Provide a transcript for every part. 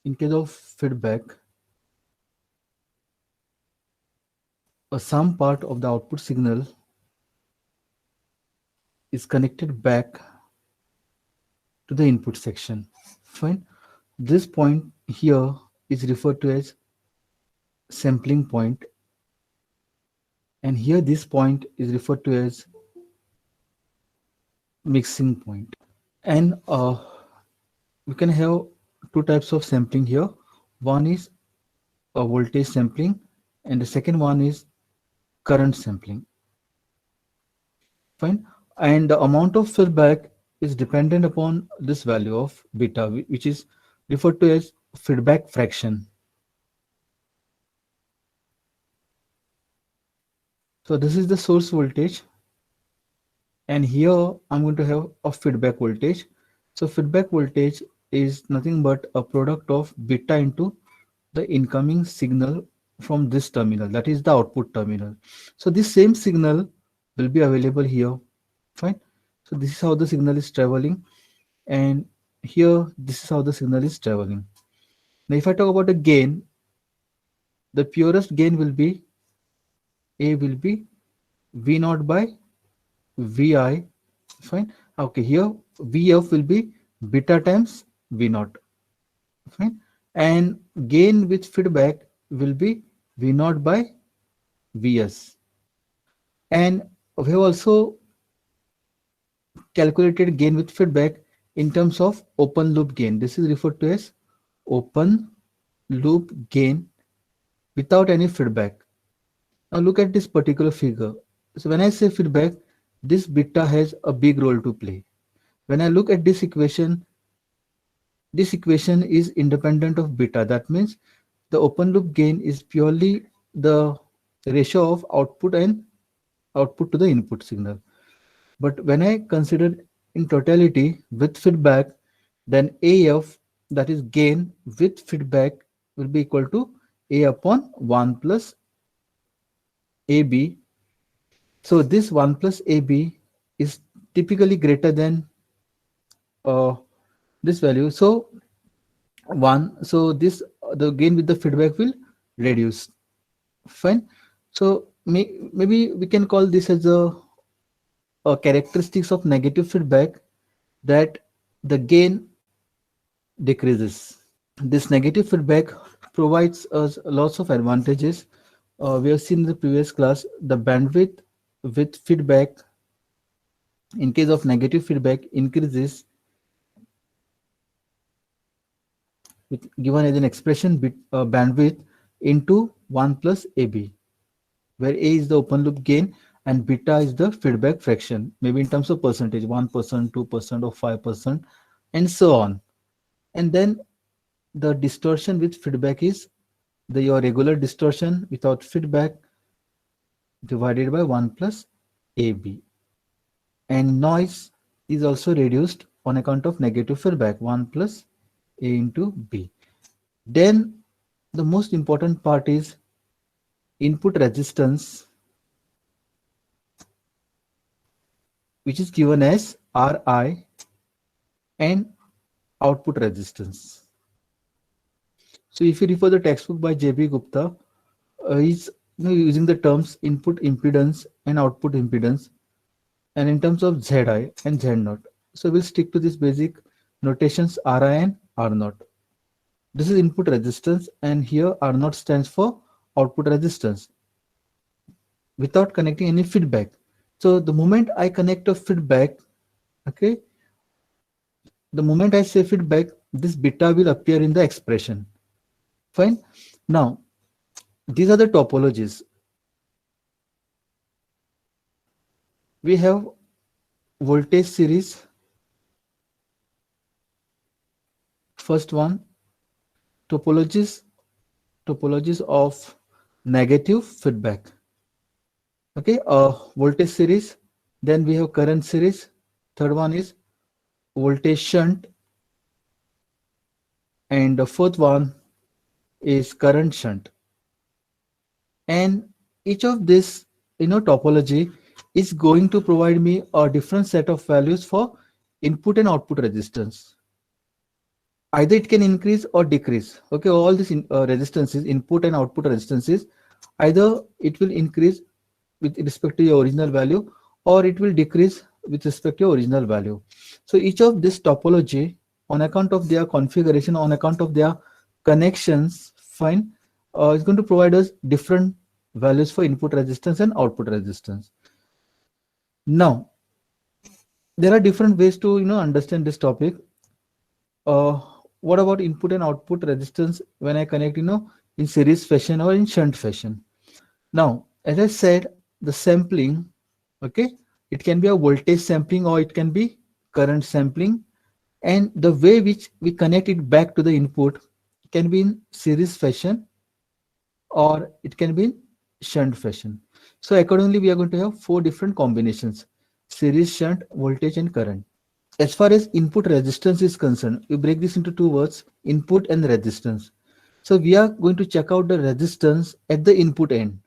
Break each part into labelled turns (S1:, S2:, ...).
S1: In case of feedback, some part of the output signal is connected back to the input section. Fine. This point here is referred to as sampling point, and here this point is referred to as mixing point. And we can have two types of sampling here. One is a voltage sampling, and the second one is current sampling. Fine. And the amount of feedback is dependent upon this value of beta, which is referred to as feedback fraction. So this is the source voltage, and here I'm going to have a feedback voltage. So feedback voltage is nothing but a product of beta into the incoming signal from this terminal, that is the output terminal. So this same signal will be available here. Fine. So this is how the signal is traveling, and here this is how the signal is traveling. Now if I talk about the gain, the purest gain will be A will be V naught by Vi. Fine. Okay, here Vf will be beta times V naught. Fine. And gain with feedback will be V naught by Vs. And we have also calculated gain with feedback in terms of open loop gain. This is referred to as open loop gain without any feedback. Now look at this particular figure. So when I say feedback, this beta has a big role to play. When I look at this equation is independent of beta. That means the open loop gain is purely the ratio of output and output to the input signal. But when I consider in totality with feedback, then AF, that is gain with feedback, will be equal to A upon 1 plus AB. So this 1 plus AB is typically greater than this value. So 1, so this the gain with the feedback will reduce. Fine. So maybe we can call this as a characteristics of negative feedback, that the gain decreases. This negative feedback provides us lots of advantages. We have seen in the previous class the bandwidth with feedback, in case of negative feedback, increases with given as an expression bandwidth into 1 plus AB, where A is the open loop gain and beta is the feedback fraction, maybe in terms of percentage, 1%, 2%, or 5%, and so on. And then the distortion with feedback is your regular distortion without feedback divided by 1 plus AB. And noise is also reduced on account of negative feedback, 1 plus A into B. Then the most important part is input resistance, which is given as Ri, and output resistance. So if you refer the textbook by J.B. Gupta, he's using the terms input impedance and output impedance, and in terms of Zi and Z0. So we'll stick to this basic notations Ri and R0. This is input resistance, and here R0 stands for output resistance without connecting any feedback. So the moment I connect a feedback, okay, the moment I say feedback, this beta will appear in the expression. Fine. Now, these are the topologies. We have voltage series. First one, topologies of negative feedback. Okay, voltage series. Then we have current series. Third one is voltage shunt, and the fourth one is current shunt. And each of this topology is going to provide me a different set of values for input and output resistance. either it can increase or decrease. Okay, all these resistances, input and output resistances, either it will increase with respect to your original value, or it will decrease with respect to your original value. So each of this topology, on account of their configuration, on account of their connections, fine, is going to provide us different values for input resistance and output resistance. Now, there are different ways to understand this topic. uh, what about input and output resistance when I connect in series fashion or in shunt fashion? Now, as I said, the sampling, okay, it can be a voltage sampling or it can be current sampling, and the way which we connect it back to the input can be in series fashion or it can be in shunt fashion. So accordingly we are going to have four different combinations: series, shunt, voltage and current. As far as input resistance is concerned, we break this into two words: input and resistance. So we are going to check out the resistance at the input end.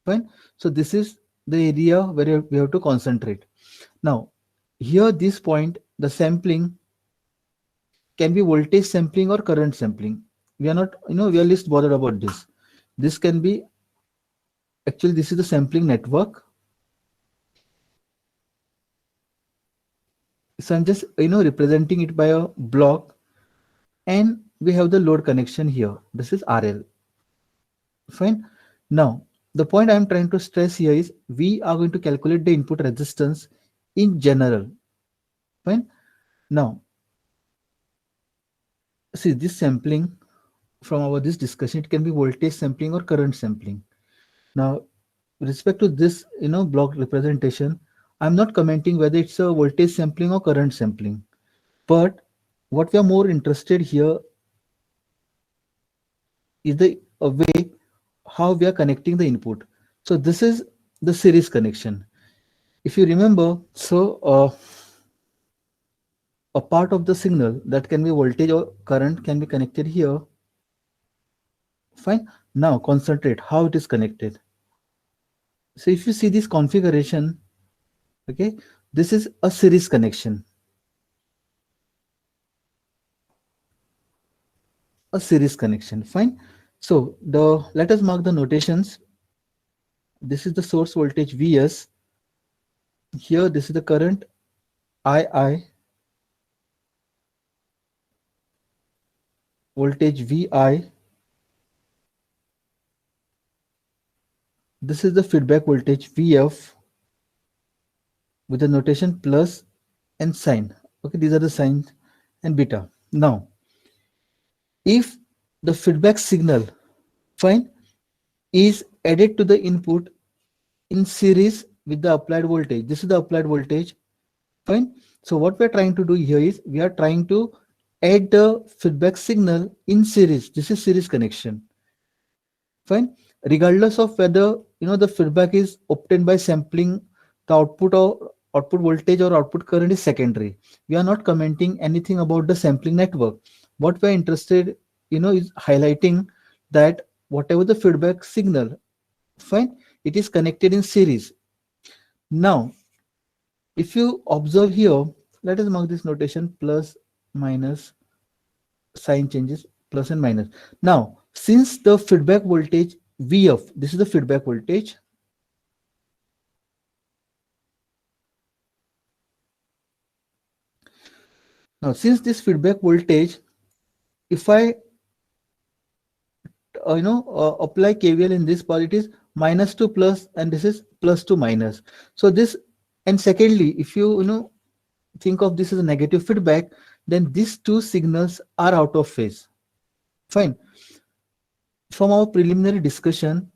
S1: Fine. So this is the area where we have to concentrate. Now, here this point, the sampling can be voltage sampling or current sampling. We are not, we are least bothered about this. This can be, actually, this is the sampling network. So I'm just, representing it by a block, and we have the load connection here. This is RL. Fine. Now, the point I'm trying to stress here is we are going to calculate the input resistance in general. Fine. Now, see this sampling from our this discussion, it can be voltage sampling or current sampling. Now, with respect to this, block representation, I'm not commenting whether it's a voltage sampling or current sampling. But what we are more interested here is the way how we are connecting the input. So this is the series connection. If you remember, so a part of the signal that can be voltage or current can be connected here. Fine. Now concentrate how it is connected. So if you see this configuration, okay, this is a series connection. A series connection. Fine. So let us mark the notations. This is the source voltage Vs. Here, this is the current II, voltage Vi. This is the feedback voltage Vf with the notation plus and sign. Okay, these are the signs and beta. Now, if the feedback signal, fine, is added to the input in series with the applied voltage, this is the applied voltage. Fine. So what we're trying to do here is we are trying to add the feedback signal in series. This is series connection. Fine. Regardless of whether the feedback is obtained by sampling, the output or output voltage or output current is secondary. We are not commenting anything about the sampling network. What we're interested is highlighting that whatever the feedback signal, fine, it is connected in series. Now, if you observe here, let us mark this notation plus minus, sign changes, plus and minus. Now, since the feedback voltage Vf, this is the feedback voltage. Now, since this feedback voltage, if I apply KVL in this part, it is minus to plus, and this is plus to minus. So this, and secondly, if you think of this as a negative feedback, then these two signals are out of phase. Fine. From our preliminary discussion,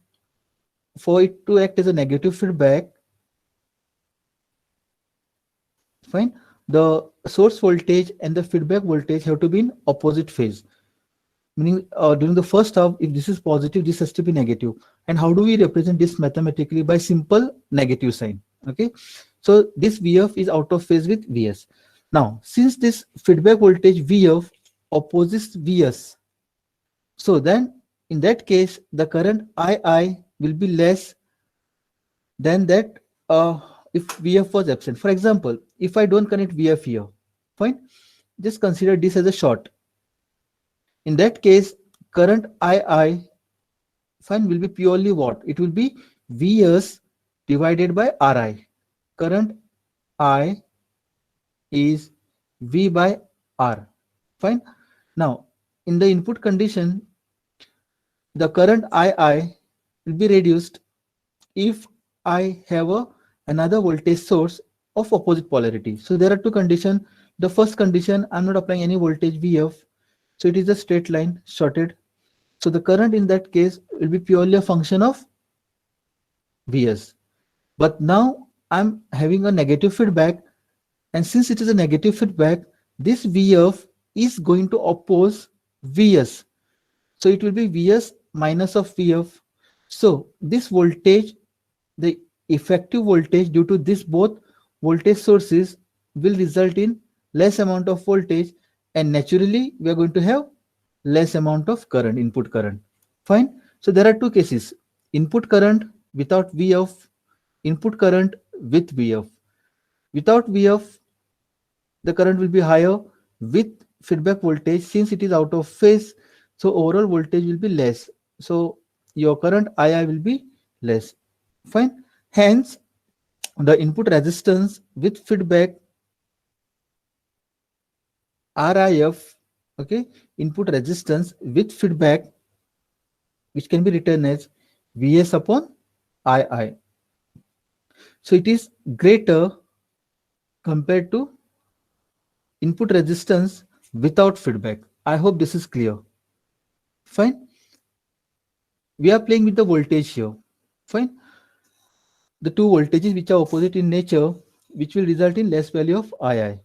S1: for it to act as a negative feedback, fine, the source voltage and the feedback voltage have to be in opposite phase. Meaning during the first half, if this is positive, this has to be negative. And how do we represent this mathematically? By simple negative sign. Okay, so this Vf is out of phase with Vs. Now, since this feedback voltage Vf opposes Vs, so then in that case, the current II will be less than that if Vf was absent. For example, if I don't connect Vf here, fine, just consider this as a short. In that case, current II fine will be purely what? It will be Vs divided by Ri. Current I is V by R. Fine. Now, in the input condition, the current II will be reduced if I have another voltage source of opposite polarity. So there are two conditions. The first condition, I'm not applying any voltage Vf. So it is a straight line shorted. So the current in that case will be purely a function of Vs. But now I'm having a negative feedback, and since it is a negative feedback, this Vf is going to oppose Vs. So it will be Vs minus of Vf. So this voltage, the effective voltage due to this both voltage sources will result in less amount of voltage, and naturally we are going to have less amount of current, input current. Fine. So there are two cases: input current without Vf, input current with Vf. Without Vf, the current will be higher. With feedback voltage, since it is out of phase, so overall voltage will be less. So your current II will be less. Fine. Hence, the input resistance with feedback RIF, okay, input resistance with feedback, which can be written as Vs upon II. So it is greater compared to input resistance without feedback. I hope this is clear. Fine. We are playing with the voltage here. Fine. The two voltages which are opposite in nature, which will result in less value of II.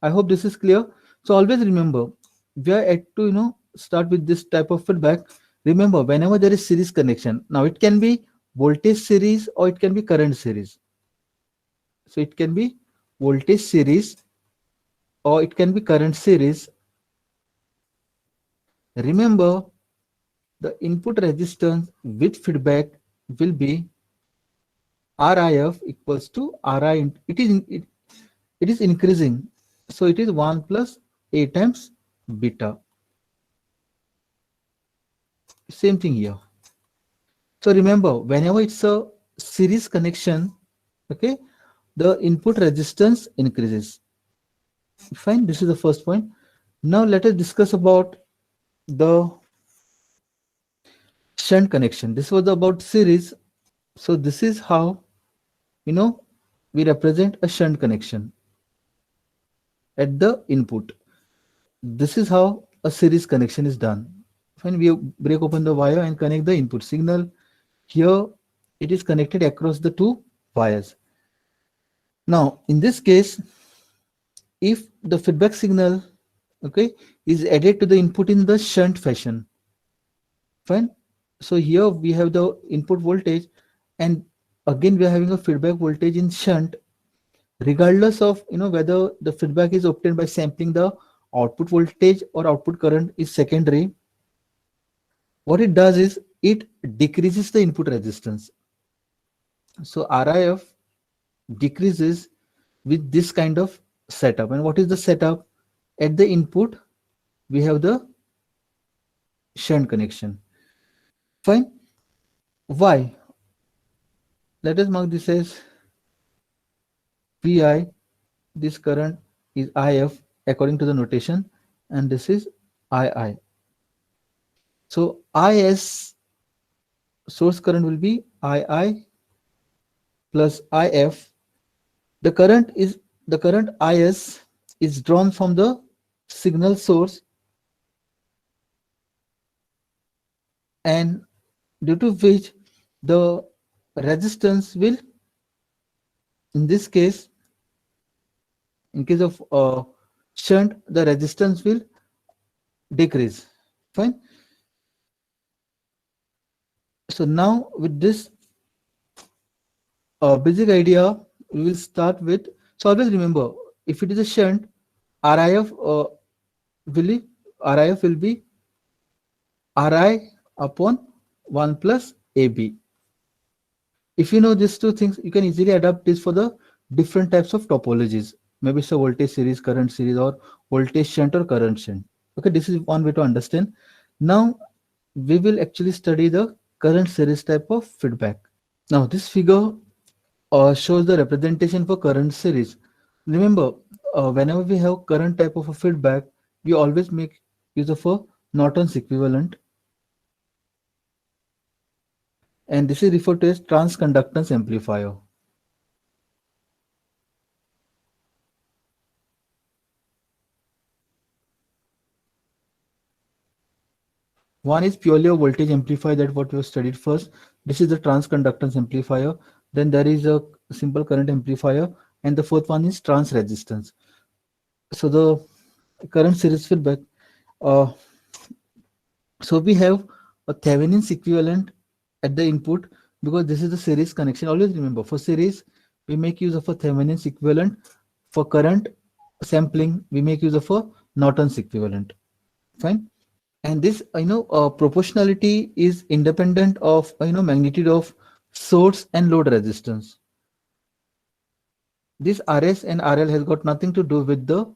S1: I hope this is clear. So always remember, we are at to start with this type of feedback. Remember, whenever there is series connection, now it can be voltage series or it can be current series. So it can be voltage series or it can be current series. Remember, the input resistance with feedback will be RIF equals to RI. It is increasing. So it is 1 plus A times beta. Same thing here. So remember, whenever it's a series connection, okay, the input resistance increases. Fine, this is the first point. Now let us discuss about the shunt connection. This was about series. So this is how we represent a shunt connection at the input. This is how a series connection is done. Fine, we break open the wire and connect the input signal. Here it is connected across the two wires. Now in this case, if the feedback signal, okay, is added to the input in the shunt fashion, fine. So here we have the input voltage, and again we are having a feedback voltage in shunt, regardless of whether the feedback is obtained by sampling the output voltage or output current is secondary. What it does is it decreases the input resistance. So RIF decreases with this kind of setup. And what is the setup? At the input we have the shunt connection. Fine. Why? Let us mark this as Vi. This current is IF according to the notation, and this is II. So IS, source current, will be II plus IF. The current IS is drawn from the signal source, and due to which the resistance will, in this case, in case of shunt, the resistance will decrease. Fine. So now with this basic idea, we will start with. So always remember, if it is a shunt, RIF RIF will be RI upon 1 plus AB. If you know these two things, you can easily adapt this for the different types of topologies. Maybe it's a voltage series, current series, or voltage shunt or current shunt. Okay, this is one way to understand. Now we will actually study the current series type of feedback. Now this figure shows the representation for current series. Remember, whenever we have current type of a feedback, we always make use of a Norton's equivalent, and this is referred to as transconductance amplifier. One is purely a voltage amplifier, that what we have studied first. This is the transconductance amplifier. Then there is a simple current amplifier, and the fourth one is trans resistance. So the current series feedback. Uh, so we have a Thevenin's equivalent at the input, because this is the series connection. Always remember, for series we make use of a Thevenin's equivalent. For current sampling we make use of a Norton's equivalent. Fine. And this proportionality is independent of magnitude of source and load resistance. This Rs and Rl has got nothing to do with the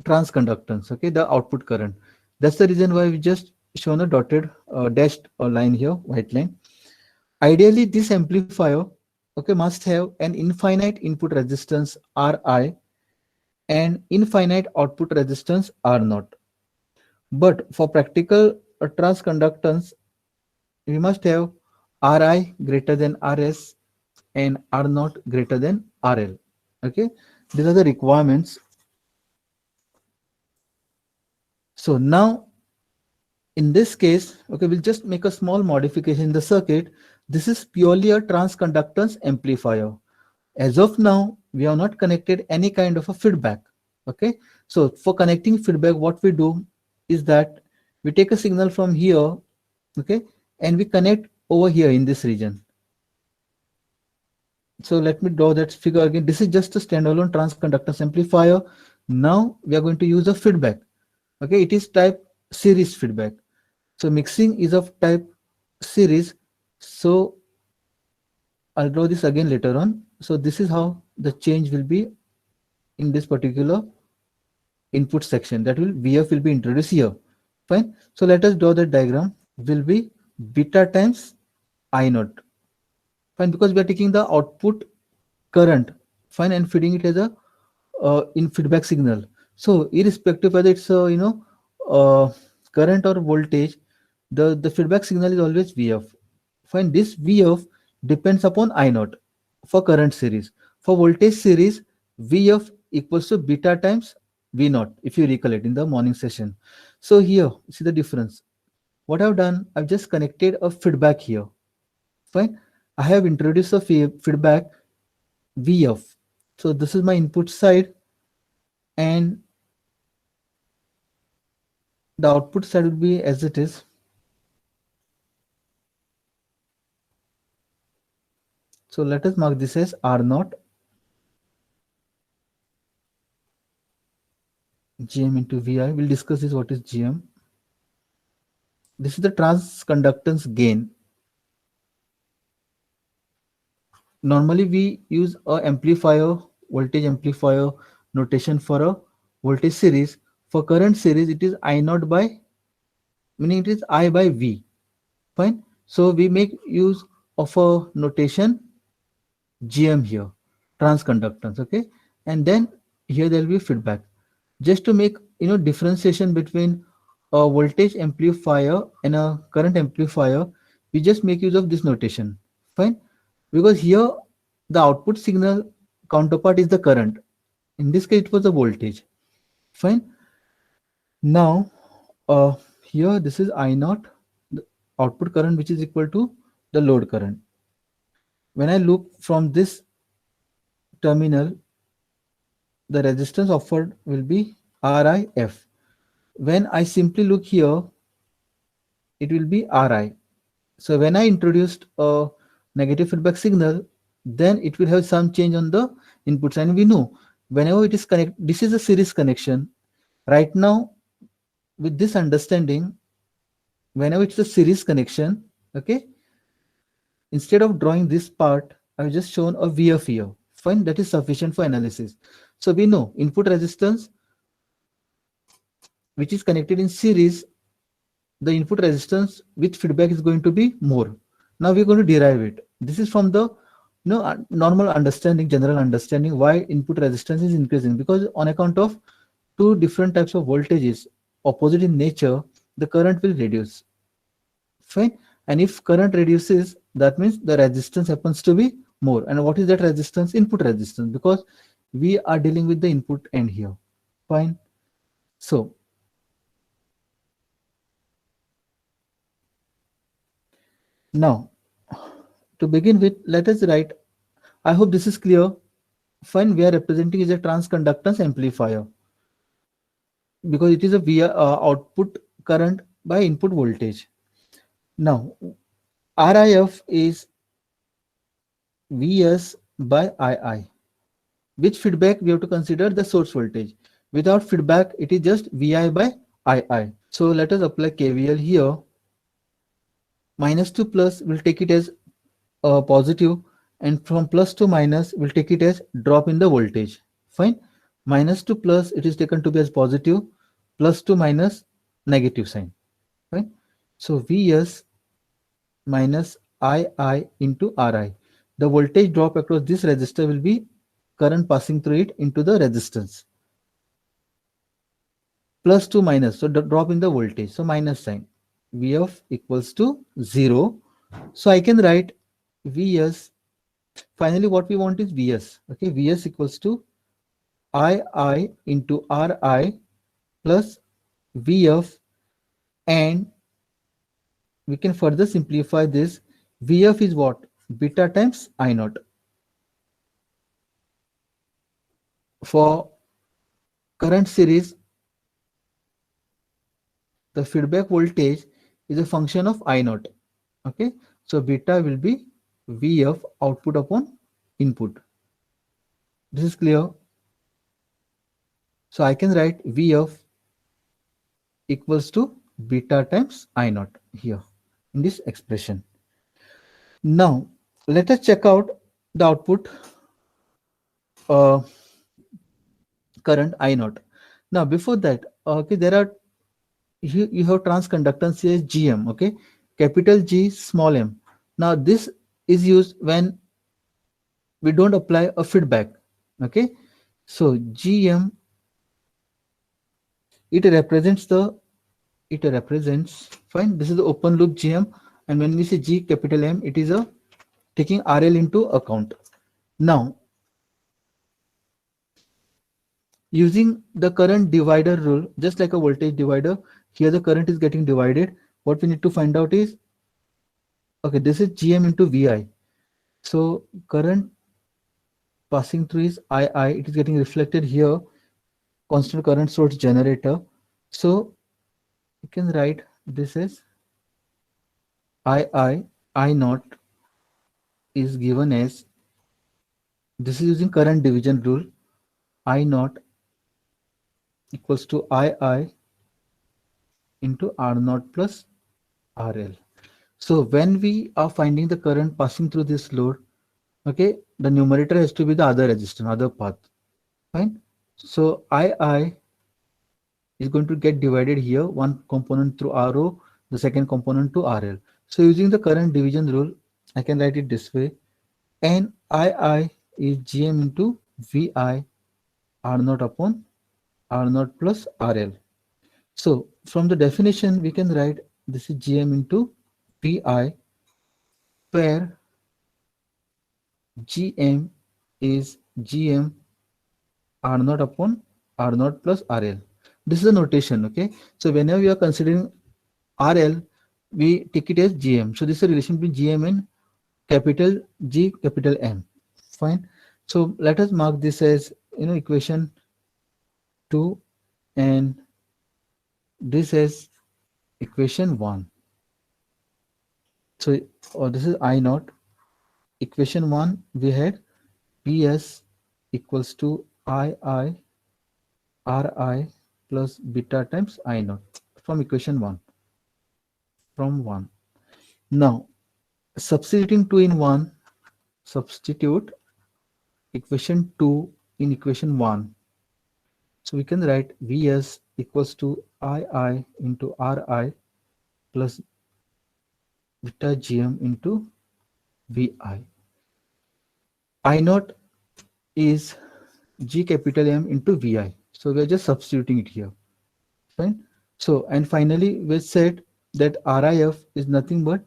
S1: transconductance, okay, the output current. That's the reason why we just shown a dotted dashed line here, white line. Ideally this amplifier, okay, must have an infinite input resistance Ri and infinite output resistance R naught. But for practical transconductance, we must have Ri greater than Rs and R naught greater than RL. Okay, these are the requirements. So now in this case, okay, we'll just make a small modification in the circuit. This is purely a transconductance amplifier. As of now, we have not connected any kind of a feedback. Okay, so for connecting feedback, what we do is that we take a signal from here, okay, and we connect over here in this region. So let me draw that figure again. This is just a standalone transconductance amplifier. Now we are going to use a feedback. Okay, it is type series feedback. So mixing is of type series. So I'll draw this again later on. So this is how the change will be in this particular input section. That will VF will be introduced here. Fine. So let us draw that diagram. Will be beta times I naught. Fine, because we are taking the output current, fine, and feeding it as a in feedback signal. So irrespective whether it's uh, current or voltage, the feedback signal is always VF. Fine, this VF depends upon I naught for current series. For voltage series, VF equals to beta times V naught, if you recollect in the morning session. So here, see the difference. What I've done, I've just connected a feedback here. Fine, I have introduced a feedback VF. So this is my input side, and the output side will be as it is. So let us mark this as R naught GM into VI. We'll discuss this, what is GM. This is the transconductance gain. Normally we use a amplifier, voltage amplifier notation for a voltage series. For current series, it is I naught by, meaning it is I by V. Fine. So we make use of a notation GM here, transconductance. Okay, and then here there will be feedback. Just to make differentiation between a voltage amplifier and a current amplifier, we just make use of this notation. Fine, because here the output signal counterpart is the current. In this case, it was the voltage. Fine. Now, here this is I naught, the output current, which is equal to the load current. When I look from this terminal, the resistance offered will be RIF. When I simply look here, it will be Ri. So when I introduced a negative feedback signal, then it will have some change on the inputs. And we know whenever it is connected, this is a series connection. Right now, with this understanding, whenever it's a series connection, okay, instead of drawing this part, I've just shown a VF here. Fine, that is sufficient for analysis. So we know input resistance which is connected in series, the input resistance with feedback is going to be more. Now we're going to derive it. This is from the normal understanding, general understanding why input resistance is increasing, because on account of two different types of voltages opposite in nature, the current will reduce. Fine. And if current reduces, that means the resistance happens to be more. And what is that resistance? Input resistance, because we are dealing with the input end here. Fine. So now to begin with, let us write. I hope this is clear. Fine. We are representing is a transconductance amplifier because it is a via output current by input voltage. Now RIF is Vs by II. With feedback, we have to consider the source voltage. Without feedback, it is just Vi by II. So let us apply KVL here. Minus to plus, we'll take it as positive, and from plus to minus, we'll take it as drop in the voltage. Fine. Minus to plus, it is taken to be as positive, plus to minus, negative sign. Fine. So Vs minus II into Ri. The voltage drop across this resistor will be current passing through it into the resistance. Plus to minus, so the drop in the voltage, so minus sign. Vf equals to 0. So I can write Vs. Finally, what we want is Vs. Okay, Vs equals to II into Ri plus Vf, and we can further simplify this. Vf is what? Beta times I naught. For current series, the feedback voltage is a function of I naught. Okay, so beta will be Vf output upon input. This is clear. So I can write Vf equals to beta times I naught here in this expression. Now let us check out the output uh, current I naught. Now before that, okay, there are you have transconductance as Gm. Okay, capital G, small m. Now this is used when we don't apply a feedback. Okay, so Gm, it represents the it represents fine. This is the open loop Gm, and when we say G capital M, it is a taking RL into account. Now using the current divider rule, just like a voltage divider, here the current is getting divided. What we need to find out is, okay, this is Gm into Vi. So current passing through is II, it is getting reflected here, constant current source generator. So you can write this as I naught is given as, this is using current division rule, I naught equals to II into R naught plus RL. So when we are finding the current passing through this load, okay, the numerator has to be the other resistance, other path. Fine. So II is going to get divided here, one component through RO, the second component to RL. So using the current division rule, I can write it this way. And II is Gm into Vi R naught upon R naught plus RL. So from the definition, we can write this is Gm into Vi, where Gm is Gm R naught upon R naught plus RL. This is a notation, okay? So whenever we are considering RL, we take it as Gm. So this is a relation between Gm and capital G, capital M. Fine. So let us mark this as, equation 2, and this is equation 1. So this is I naught. Equation 1, we had Ps equals to II Ri plus beta times I naught from equation 1, from 1. Now substituting 2 in 1, substitute equation 2 in equation 1. So we can write Vs equals to II into Ri plus beta Gm into Vi. I naught is G capital M into Vi. So we are just substituting it here. Fine. So, and finally, we said that RIF is nothing but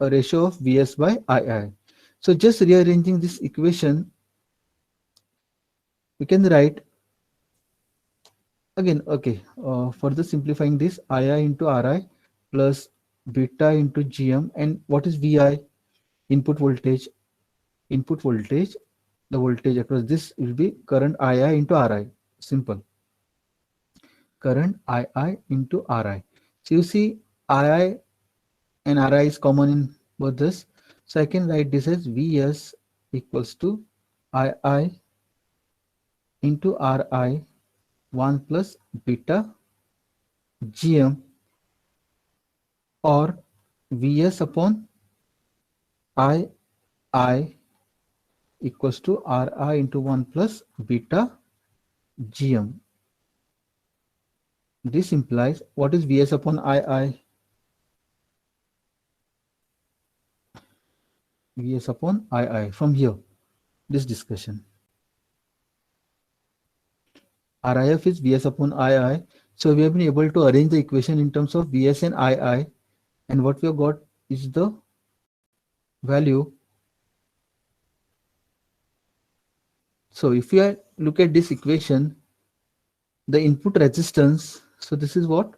S1: a ratio of Vs by II. So just rearranging this equation, we can write again, okay, further simplifying this, II into Ri plus beta into Gm, and what is Vi? Input voltage. Input voltage, the voltage across this will be current II into Ri. Simple. Current II into Ri. So you see II and Ri is common in both this. So I can write this as Vs equals to II into Ri 1 plus beta Gm, or Vs upon II equals to Ri into 1 plus beta Gm. This implies what is Vs upon II? Vs upon II from here, this discussion. RIF is Vs upon II. So we have been able to arrange the equation in terms of Vs and II, and what we have got is the value. So if you look at this equation, the input resistance, so this is what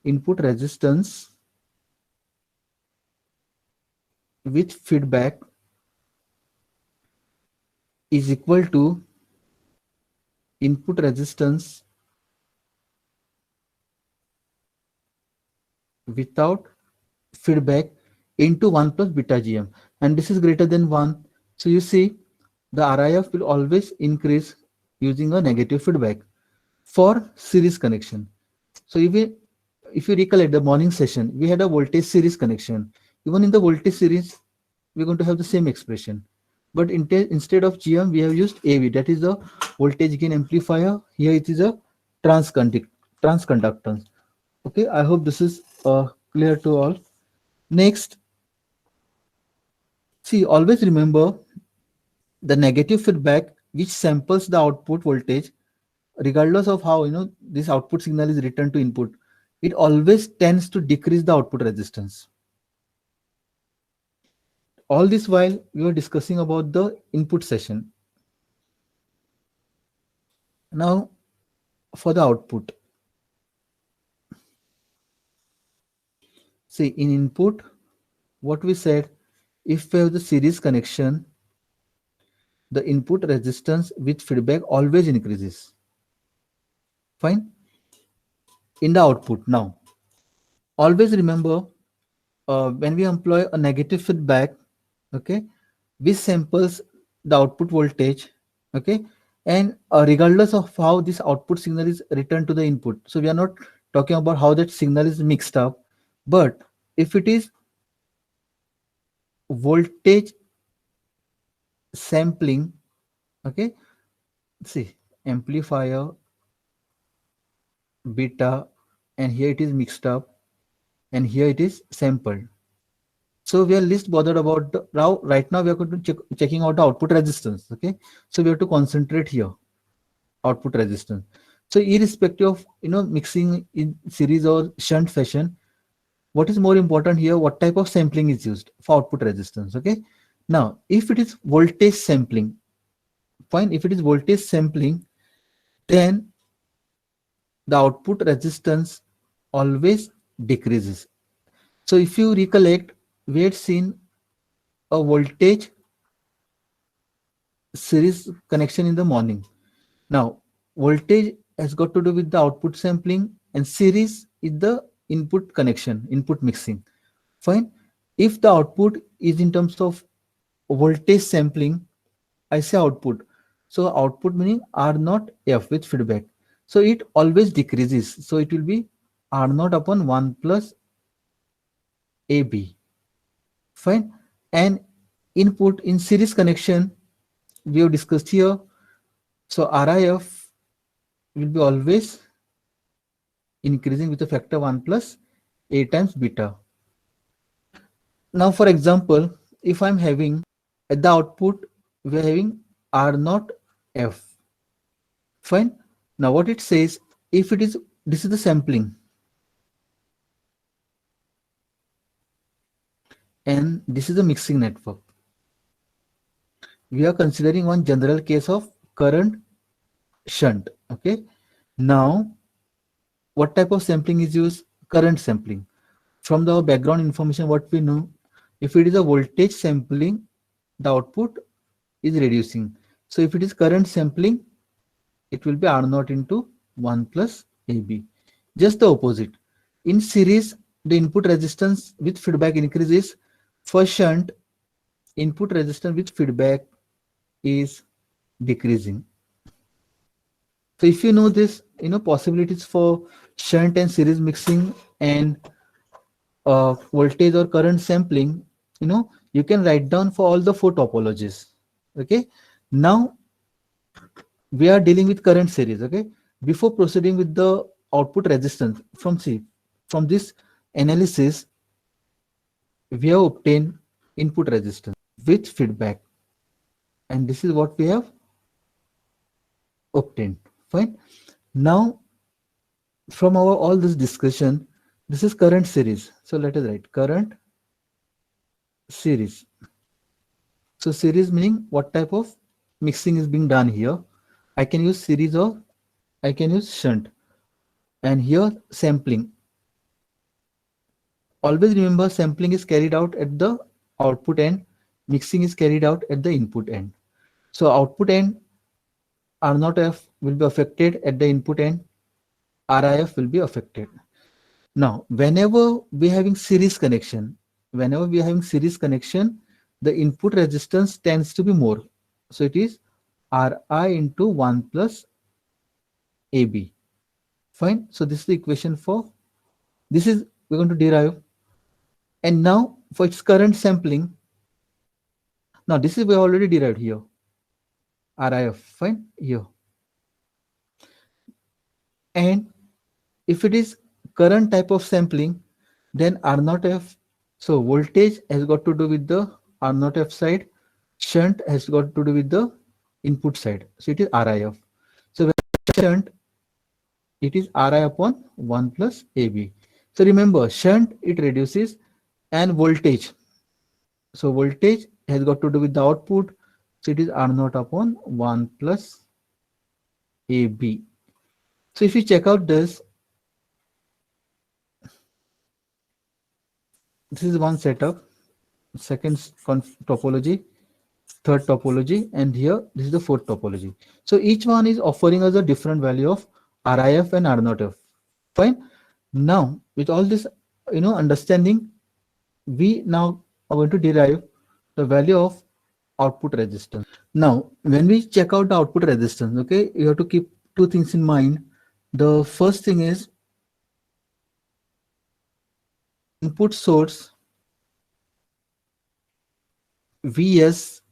S1: input resistance with feedback is equal to input resistance without feedback into 1 plus beta Gm, and this is greater than 1. So you see the RIF will always increase using a negative feedback for series connection. So if you recollect the morning session, we had a voltage series connection. Even in the voltage series, we're going to have the same expression. But instead of GM, we have used AV, that is the voltage gain amplifier. Here it is a transconductance. Okay, I hope this is clear to all. Next, see, always remember the negative feedback which samples the output voltage, regardless of how this output signal is returned to input, it always tends to decrease the output resistance. All this while we were discussing about the input session. Now for the output, see, in input, what we said, if we have the series connection, the input resistance with feedback always increases. Fine. In the output, now always remember, when we employ a negative feedback, okay, which samples the output voltage, okay, and regardless of how this output signal is returned to the input, so we are not talking about how that signal is mixed up, but if it is voltage sampling, okay, see, amplifier beta, and here it is mixed up, and here it is sampled. So we are least bothered about the now. Right now we are going to checking out the output resistance. Okay, so we have to concentrate here, output resistance. So irrespective of mixing in series or shunt fashion, what is more important here? What type of sampling is used for output resistance? Okay, now if it is voltage sampling, fine. If it is voltage sampling, then the output resistance always decreases. So if you recollect, we had seen a voltage series connection in the morning. Now, voltage has got to do with the output sampling, and series is the input connection, input mixing. Fine. If the output is in terms of voltage sampling, I say output. So output meaning R naught F with feedback. So it always decreases. So it will be R naught upon 1 plus AB. Fine. And input in series connection, we have discussed here. So RIF will be always increasing with a factor 1 plus A times beta. Now, for example, if I'm having at the output, we're having R naught F. Fine. Now, what it says, if it is, this is the sampling, and this is the mixing network. We are considering one general case of current shunt. Okay. Now, what type of sampling is used? Current sampling. From the background information, what we know, if it is a voltage sampling, the output is reducing. So if it is current sampling, it will be R naught into 1 plus AB. Just the opposite. In series, the input resistance with feedback increases. For shunt, input resistance with feedback is decreasing. So if you know this, possibilities for shunt and series mixing and voltage or current sampling, you can write down for all the four topologies. Okay. Now we are dealing with current series. Okay. Before proceeding with the output resistance from this analysis, we have obtained input resistance with feedback, and this is what we have obtained. Fine. Now from our all this discussion, this is current series. So let us write current series. So series meaning what type of mixing is being done here. I can use series or I can use shunt. And here sampling. Always remember sampling is carried out at the output end, mixing is carried out at the input end. So output end R naught F will be affected, at the input end RIF will be affected. Now, whenever we're having series connection, the input resistance tends to be more. So it is Ri into 1 plus AB. Fine. So this is the equation for this is we're going to derive. And now for its current sampling, now this is we already derived here. RIF, fine, here. And if it is current type of sampling, then R naught F. So voltage has got to do with the R naught F side, shunt has got to do with the input side. So it is RIF. So when shunt, it is Ri upon 1 plus AB. So remember, shunt it reduces, and voltage. So voltage has got to do with the output. So it is R naught upon 1 plus AB. So if you check out this is one setup, second topology, third topology, and here this is the fourth topology. So each one is offering us a different value of RIF and R naught F. Fine. Now with all this understanding, we now are going to derive the value of output resistance. Now when we check out the output resistance, okay, you have to keep two things in mind. The first thing is input source Vs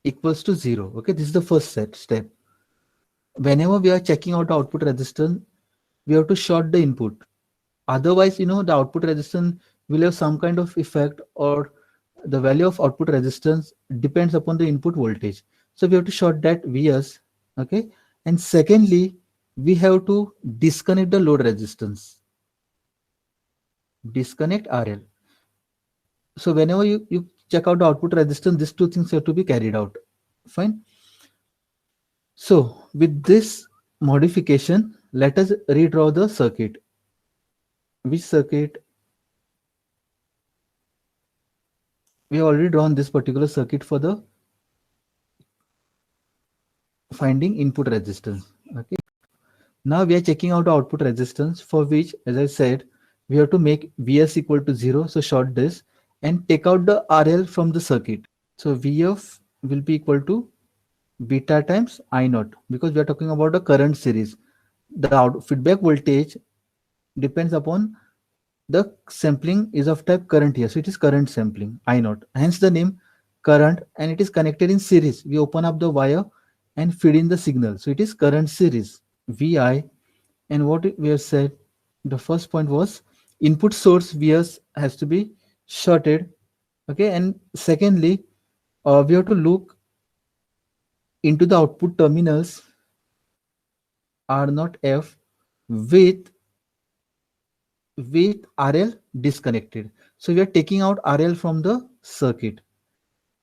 S1: equals to 0. Okay, this is the first step. Whenever we are checking out output resistance, we have to short the input. Otherwise, the output resistance will have some kind of effect, or the value of output resistance depends upon the input voltage. So we have to short that Vs. Okay. And secondly, we have to disconnect the load resistance. Disconnect RL. So whenever you check out the output resistance, these two things have to be carried out. Fine. So with this modification, let us redraw the circuit. Which circuit? We have already drawn this particular circuit for the finding input resistance. Okay. Now we are checking out output resistance, for which, as I said, we have to make Vs equal to 0. So short this and take out the RL from the circuit. So Vf will be equal to beta times I naught, because we are talking about a current series. The feedback voltage depends upon the sampling is of type current here. So it is current sampling I naught. Hence the name current, and it is connected in series. We open up the wire and feed in the signal. So it is current series Vi, and what we have said, The first point was input source Vs has to be shorted. Okay, and secondly, we have to look into the output terminals R not F with RL disconnected. So we are taking out RL from the circuit.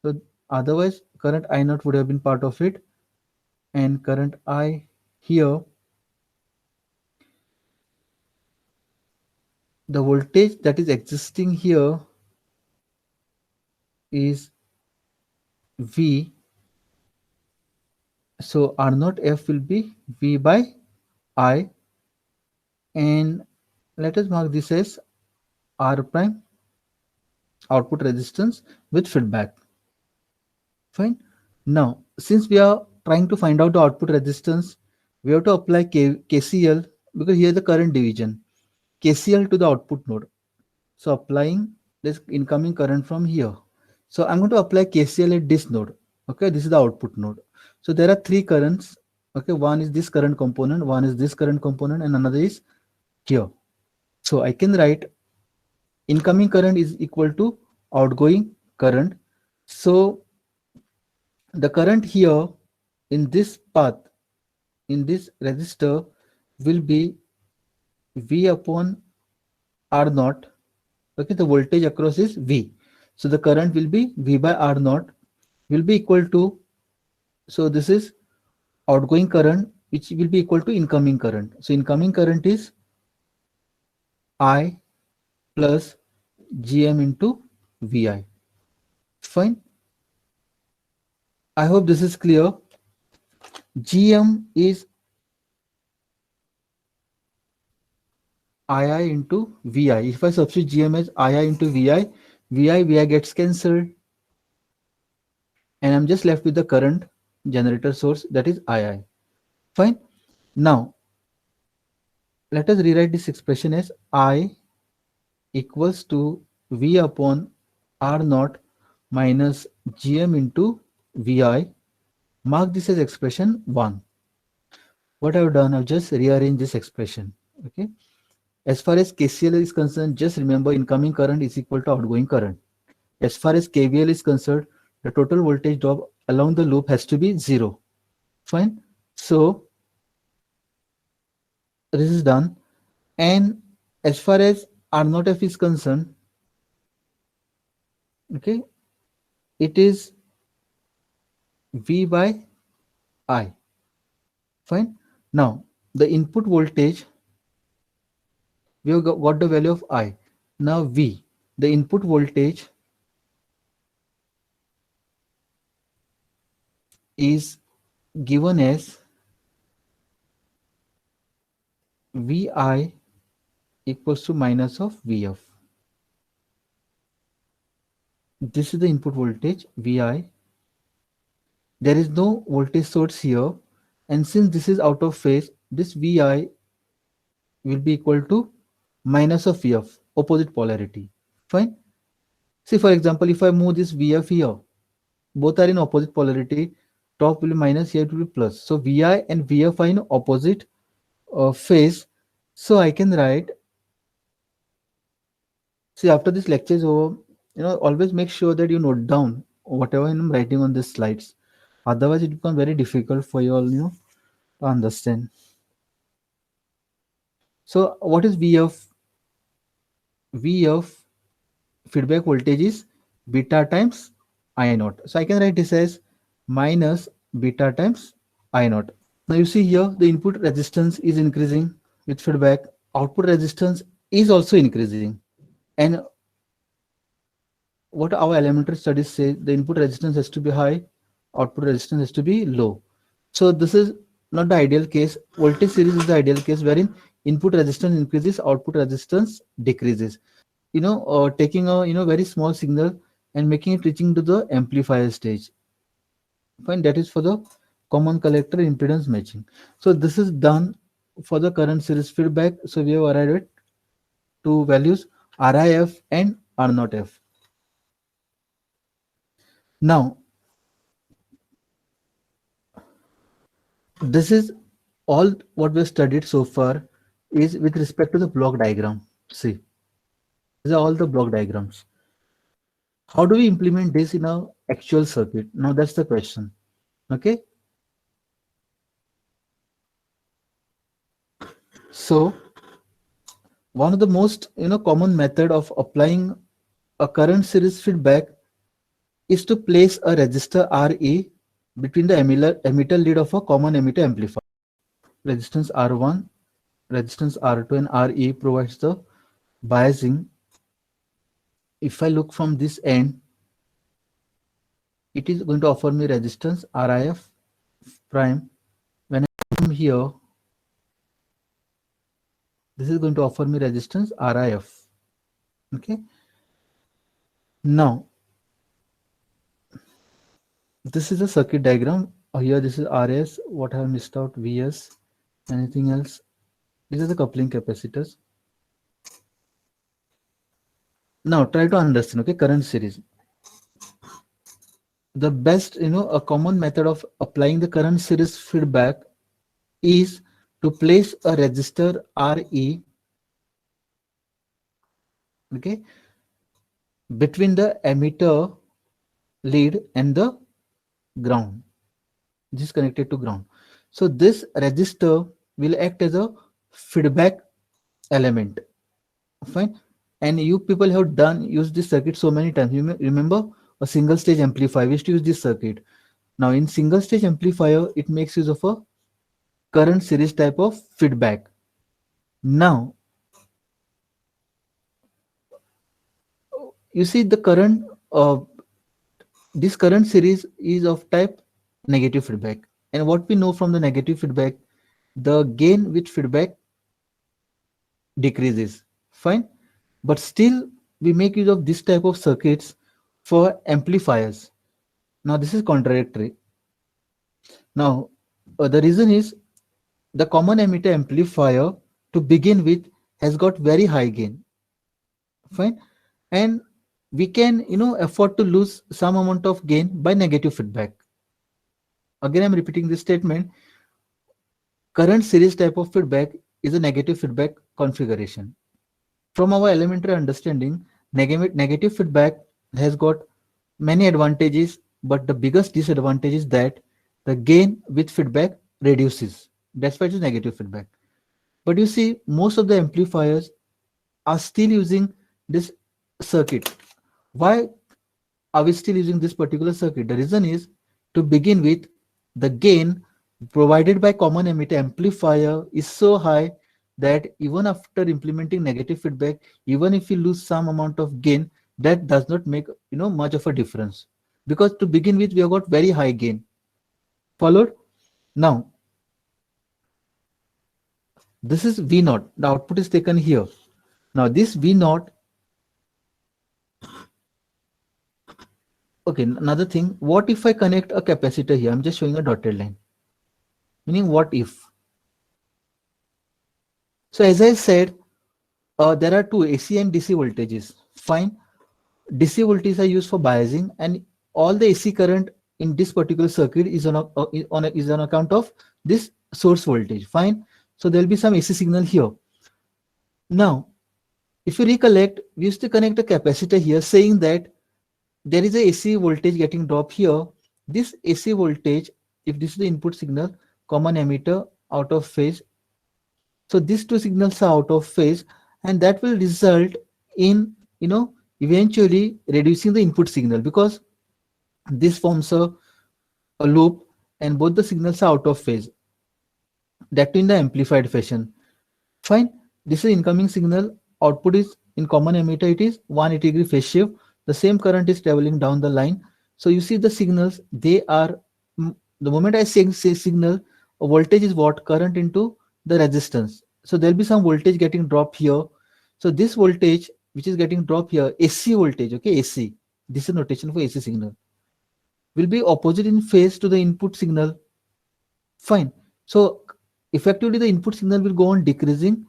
S1: So otherwise current I naught would have been part of it, and current I here, the voltage that is existing here is V. So R naught F will be V by I, and let us mark this as R prime output resistance with feedback. Fine. Now, since we are trying to find out the output resistance, we have to apply KCL, because here is the current division. KCL to the output node. So applying this incoming current from here. So I'm going to apply KCL at this node. Okay, this is the output node. So there are three currents. Okay, one is this current component, one is this current component, and another is here. So I can write incoming current is equal to outgoing current. So the current here in this path, in this resistor, will be V upon R naught. Okay, the voltage across is V. So the current will be V by R naught will be equal to, so this is outgoing current which will be equal to incoming current. So incoming current is I plus Gm into Vi. Fine. I hope this is clear. Gm is II into Vi. If I substitute Gm as II into Vi gets cancelled, and I'm just left with the current generator source, that is II. Fine. Now let us rewrite this expression as I equals to V upon R naught minus Gm into Vi. Mark this as expression 1. What I've done, I've just rearranged this expression. Okay. As far as KCL is concerned, just remember incoming current is equal to outgoing current. As far as KVL is concerned, the total voltage drop along the loop has to be 0. Fine. So this is done. And as far as R naught F is concerned, okay, it is V by I. Fine. Now the input voltage, we have got the value of I. Now V, the input voltage is given as Vi equals to minus of Vf. This is the input voltage Vi. There is no voltage source here, and since this is out of phase, this Vi will be equal to minus of Vf, opposite polarity. Fine. See, for example, if I move this Vf here, both are in opposite polarity. Top will be minus, here it will be plus. So Vi and Vf are in opposite phase. So I can write, see, after this lecture is over, always make sure that you note down whatever I'm writing on these slides. Otherwise, it becomes very difficult for you all, to understand. So what is Vf? Vf feedback voltage is beta times I naught. So I can write this as minus beta times I naught. Now you see here the input resistance is increasing with feedback. Output resistance is also increasing. And what our elementary studies say, the input resistance has to be high, output resistance has to be low. So this is not the ideal case. Voltage series is the ideal case wherein input resistance increases, output resistance decreases. Taking a very small signal and making it reaching to the amplifier stage. Fine, that is for the common collector impedance matching. So this is done for the current series feedback. So we have arrived at two values, RIF and R naught F. Now this is all what we have studied so far is with respect to the block diagram. See, these are all the block diagrams. How do we implement this in a actual circuit? Now that's the question. Okay. So one of the most common method of applying a current series feedback is to place a resistor Re between the emitter lead of a common emitter amplifier. Resistance R1, resistance R2 and Re provides the biasing. If I look from this end, it is going to offer me resistance Rif prime. When I come here, this is going to offer me resistance Rif. Okay. Now, this is a circuit diagram. Here, this is Rs. What I have missed out? Vs. Anything else? These are the coupling capacitors. Now, try to understand. Okay, current series. The best, a common method of applying the current series feedback is to place a resistor Re, okay, between the emitter lead and the ground. This is connected to ground. So this resistor will act as a feedback element. Fine. And you people have used this circuit so many times. You may remember a single stage amplifier. We used to use this circuit. Now in single stage amplifier, it makes use of a current series type of feedback. Now you see the current this current series is of type negative feedback. And what we know from the negative feedback, the gain with feedback decreases. Fine. But still we make use of this type of circuits for amplifiers. Now this is contradictory. Now the reason is the common emitter amplifier to begin with has got very high gain. Fine. And we can afford to lose some amount of gain by negative feedback. Again, I'm repeating this statement. Current series type of feedback is a negative feedback configuration. From our elementary understanding, negative feedback has got many advantages, but the biggest disadvantage is that the gain with feedback reduces. That's why it is negative feedback. But you see, most of the amplifiers are still using this circuit. Why are we still using this particular circuit? The reason is, to begin with, the gain provided by common emitter amplifier is so high that even after implementing negative feedback, even if you lose some amount of gain, that does not make much of a difference, because to begin with we have got very high gain. Followed? Now this is V naught. The output is taken here. Now this V naught. Okay, another thing. What if I connect a capacitor here? I'm just showing a dotted line. Meaning, what if? So as I said, there are two AC and DC voltages. Fine. DC voltages are used for biasing, and all the AC current in this particular circuit is on account of this source voltage. Fine. So there will be some AC signal here. Now, if you recollect, we used to connect a capacitor here, saying that there is a AC voltage getting dropped here. This AC voltage, if this is the input signal, common emitter out of phase. So these two signals are out of phase, and that will result in eventually reducing the input signal, because this forms a loop and both the signals are out of phase. That in the amplified fashion. Fine. This is incoming signal. Output is in common emitter. It is 180-degree phase shift. The same current is traveling down the line. So you see the signals. They are the moment I say signal, a voltage is what? Current into the resistance. So there'll be some voltage getting dropped here. So this voltage which is getting dropped here, AC voltage. Okay, AC. This is notation for AC signal. Will be opposite in phase to the input signal. Fine. So effectively the input signal will go on decreasing.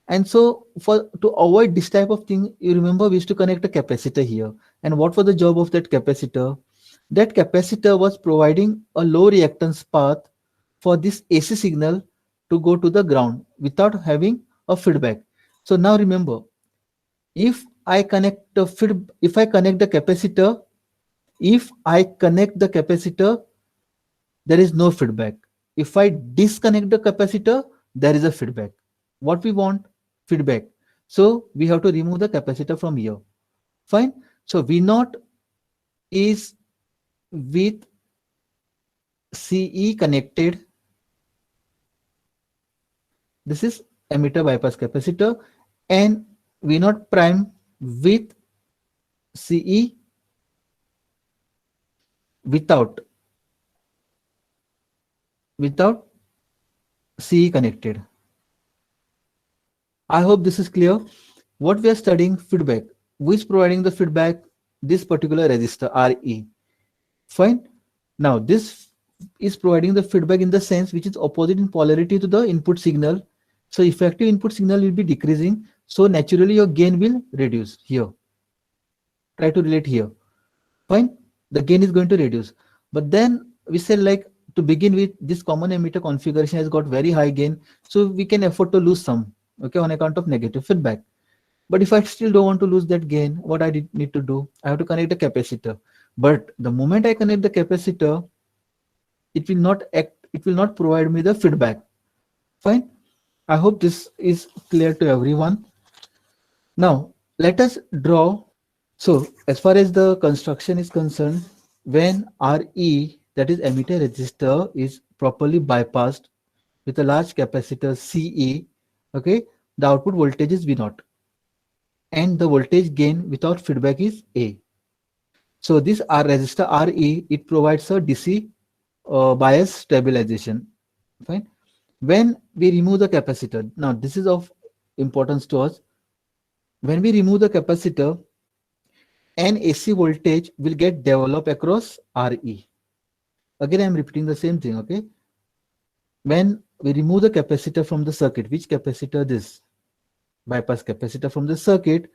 S1: And so to avoid this type of thing, you remember we used to connect a capacitor here. And what was the job of that capacitor? That capacitor was providing a low reactance path for this AC signal to go to the ground without having of feedback. So now remember, if I connect the if I connect the capacitor, if I connect the capacitor, there is no feedback. If I disconnect the capacitor, there is a feedback. What we want? Feedback. So we have to remove the capacitor from here. Fine. So V naught is with CE connected. This is emitter bypass capacitor, and V naught prime with CE without without CE connected. I hope this is clear. What we are studying, feedback. Who is providing the feedback? This particular resistor RE. Fine. Now this is providing the feedback in the sense which is opposite in polarity to the input signal. So effective input signal will be decreasing. So naturally your gain will reduce here. Try to relate here. Fine. The gain is going to reduce. But then we say, like, to begin with, this common emitter configuration has got very high gain. So we can afford to lose some, okay, on account of negative feedback. But if I still don't want to lose that gain, what I need to do? I have to connect the capacitor. But the moment I connect the capacitor, it will not provide me the feedback. Fine. I hope this is clear to everyone. Now, let us draw. So as far as the construction is concerned, when RE, that is emitter resistor, is properly bypassed with a large capacitor CE, okay, the output voltage is V naught, and the voltage gain without feedback is A. So this R resistor RE, it provides a DC bias stabilization. Fine. When we remove the capacitor, now this is of importance to us. When we remove the capacitor, an AC voltage will get developed across RE. Again, I am repeating the same thing. Okay. When we remove the capacitor from the circuit, which capacitor? This bypass capacitor from the circuit,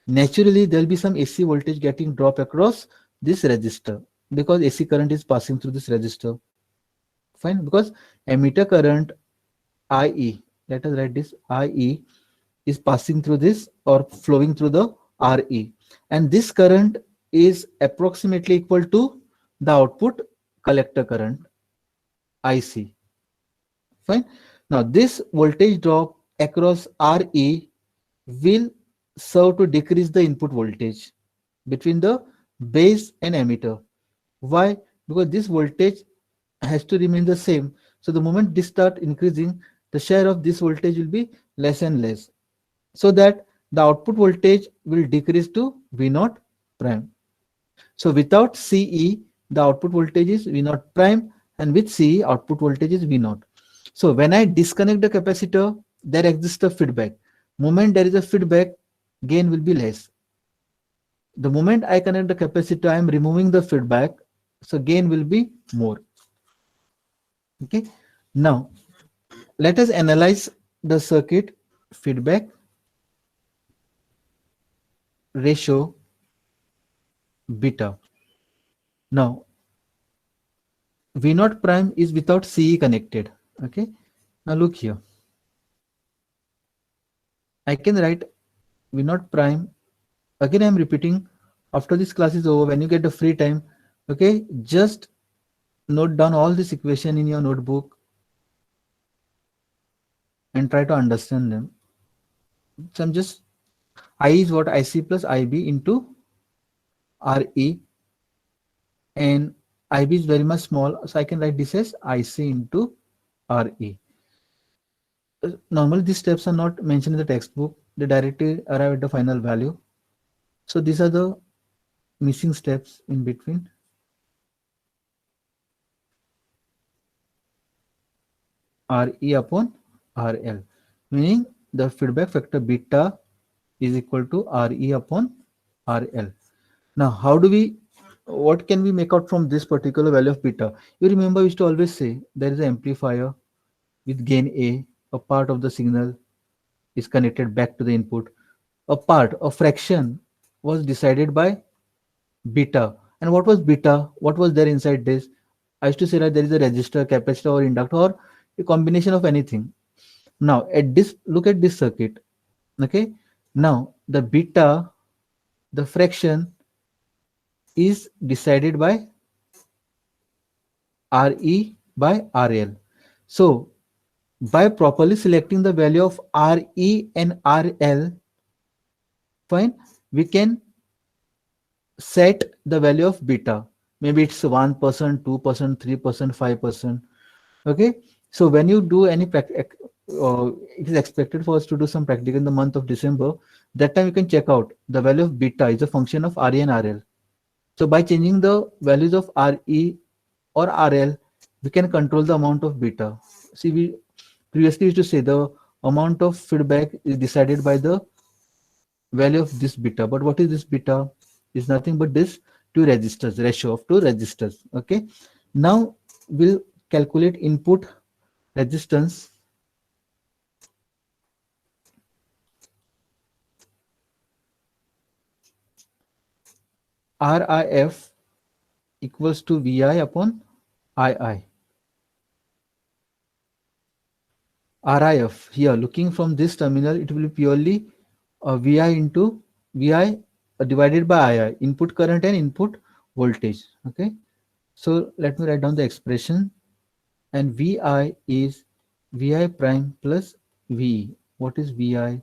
S1: naturally there will be some AC voltage getting dropped across this resistor because AC current is passing through this resistor. Fine. Because emitter current IE, let us write this, IE is passing through this or flowing through the RE, and this current is approximately equal to the output collector current IC. Fine. Now this voltage drop across RE will serve to decrease the input voltage between the base and emitter. Why? Because this voltage has to remain the same. So the moment this start increasing, the share of this voltage will be less and less, so that the output voltage will decrease to V naught prime. So without CE, the output voltage is V naught prime, and with CE, output voltage is V naught. So when I disconnect the capacitor, there exists a feedback. Moment there is a feedback, gain will be less. The moment I connect the capacitor, I am removing the feedback, so gain will be more. Okay. Now let us analyze the circuit feedback ratio beta. Now V naught prime is without CE connected. Okay. Now look here. I can write V naught prime. Again, I am repeating. After this class is over, when you get the free time, okay, just note down all this equation in your notebook and try to understand them. So I'm just, I is what? IC plus IB into RE, and IB is very much small, so I can write this as IC into RE. Normally these steps are not mentioned in the textbook, they directly arrive at the final value. So these are the missing steps in between. RE upon RL, meaning the feedback factor beta is equal to RE upon RL. Now, what can we make out from this particular value of beta? You remember we used to always say there is an amplifier with gain a part of the signal is connected back to the input. A fraction was decided by beta. And what was beta? What was there inside this? I used to say that there is a resistor, capacitor, or inductor, or a combination of anything. Now at this, look at this circuit. Okay. Now the beta, the fraction is decided by Re by RL. So by properly selecting the value of Re and RL, fine, we can set the value of beta. Maybe it's 1%, 2%, 3%, 5%. Okay. So when you do any it is expected for us to do some practical in the month of December. That time you can check out the value of beta is a function of Re and RL. So by changing the values of Re or RL, we can control the amount of beta. See, we previously used to say the amount of feedback is decided by the value of this beta. But what is this beta? Is nothing but this two resistors, ratio of two resistors. Okay. Now we'll calculate input resistance. RIF equals to VI upon II. RIF here, looking from this terminal, it will be purely VI into VI divided by II, input current and input voltage. Okay. So let me write down the expression, and VI is VI prime plus VE. What is VI?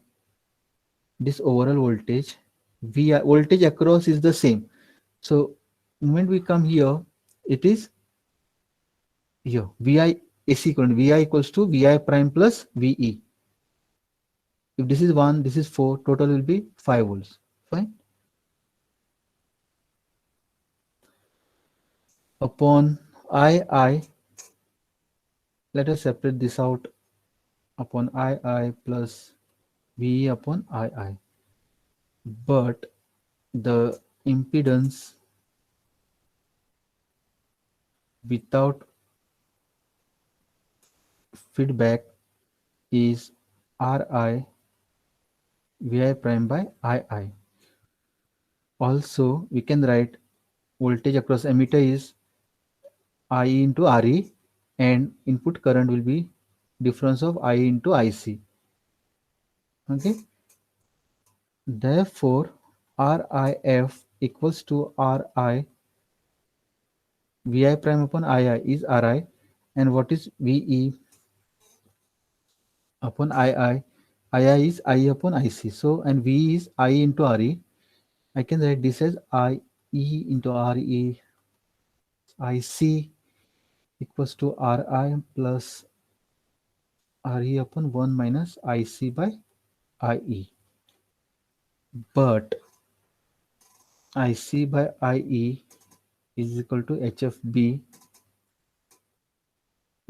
S1: This overall voltage. VI voltage across is the same. So moment we come here, it is here VI AC current. VI equals to VI prime plus VE. If this is 1, this is 4, total will be 5 volts. Fine. Upon II, let us separate this out, upon II plus VE upon II. But the impedance without feedback is Ri Vi prime by II. Also, we can write voltage across emitter is I into Re, and input current will be difference of I into IC. Okay. Therefore, RIF equals to Ri Vi prime upon II is Ri, and what is VE upon II? II is I upon IC. So, and V is I into Re. I can write this as I E into Re IC equals to Ri plus Re upon 1 minus IC by IE. But IC by IE is equal to HFB.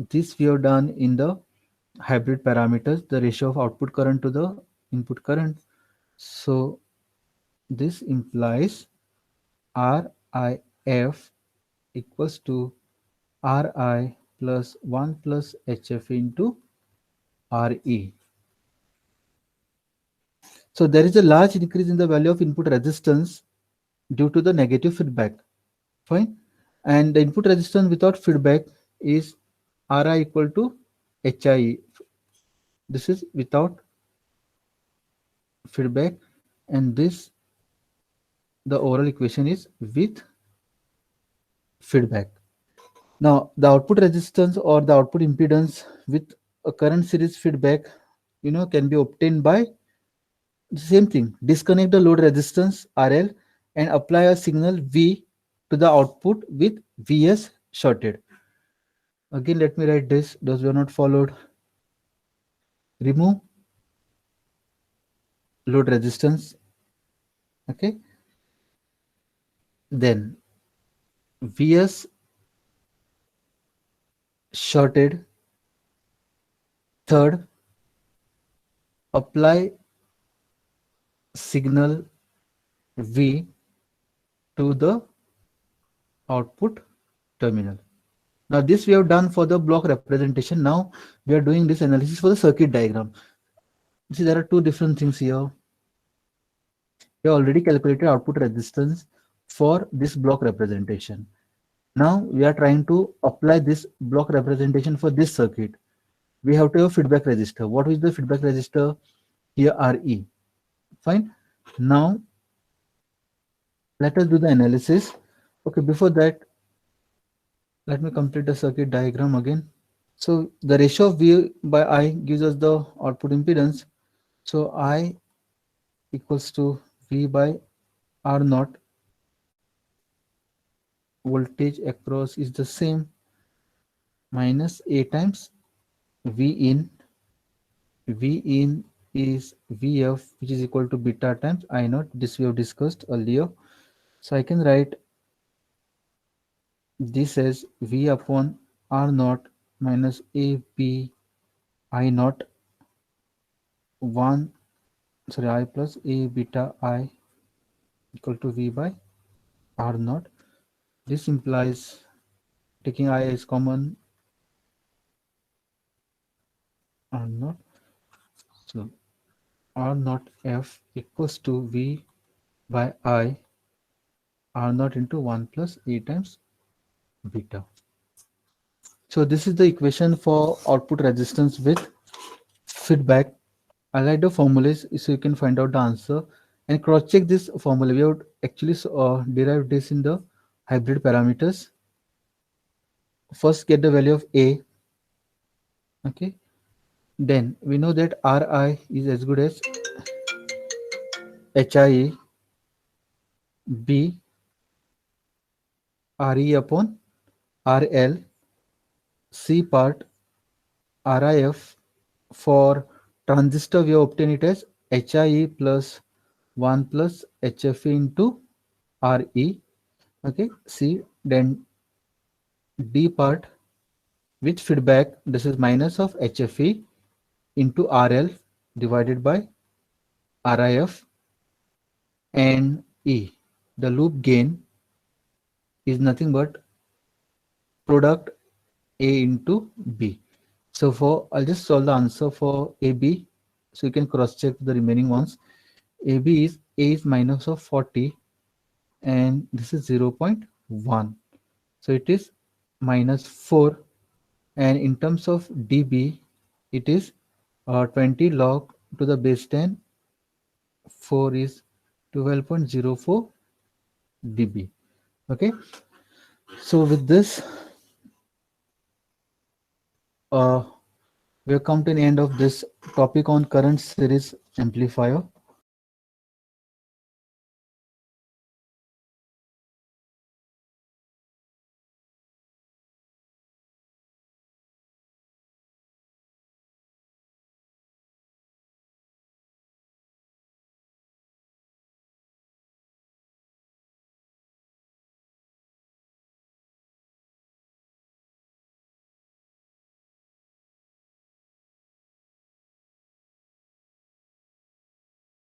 S1: This we have done in the hybrid parameters, the ratio of output current to the input current. So this implies RIF equals to Ri plus 1 plus HF into Re. So there is a large increase in the value of input resistance due to the negative feedback. Fine. And the input resistance without feedback is Ri equal to HIE. This is without feedback, and this, the overall equation is with feedback. Now the output resistance or the output impedance with a current series feedback, can be obtained by the same thing. Disconnect the load resistance RL and apply a signal V to the output with Vs shorted. Again, let me write this. Those were not followed. Remove load resistance. Okay. Then Vs shorted. Third, apply signal V to the output terminal. Now this we have done for the block representation. Now we are doing this analysis for the circuit diagram. See, there are two different things here. We already calculated output resistance for this block representation. Now we are trying to apply this block representation for this circuit. we have to have feedback register. What is the feedback register? Here RE. Fine. Now let us do the analysis. Okay, before that, let me complete the circuit diagram again. So the ratio of V by I gives us the output impedance. So I equals to V by R naught. Voltage across is the same, minus A times V in. V in is Vf, which is equal to beta times I naught. This we have discussed earlier. So I can write this as V upon R naught minus A B I naught 1, sorry, I plus A beta I equal to V by R naught. This implies, taking I as common, R naught. So R naught F equals to V by I R naught into 1 plus A times beta. So this is the equation for output resistance with feedback. I like the formulas so you can find out the answer and cross check this formula. We have actually derived this in the hybrid parameters. First get the value of A. Okay. Then we know that Ri is as good as HIE B Re upon RL. C part RIF. For transistor we obtain it as HIE plus 1 plus HFE into RE. Okay. C. Then D part with feedback, this is minus of HFE into RL divided by RIF, and E. The loop gain is nothing but product A into B. So for, I'll just solve the answer for AB so you can cross check the remaining ones. AB is A is minus of 40 and this is 0.1. So it is minus 4, and in terms of dB it is 20 log to the base 10. 4 is 12.04 dB. Okay, so with this uh, we have come to the end of this topic on current series amplifier.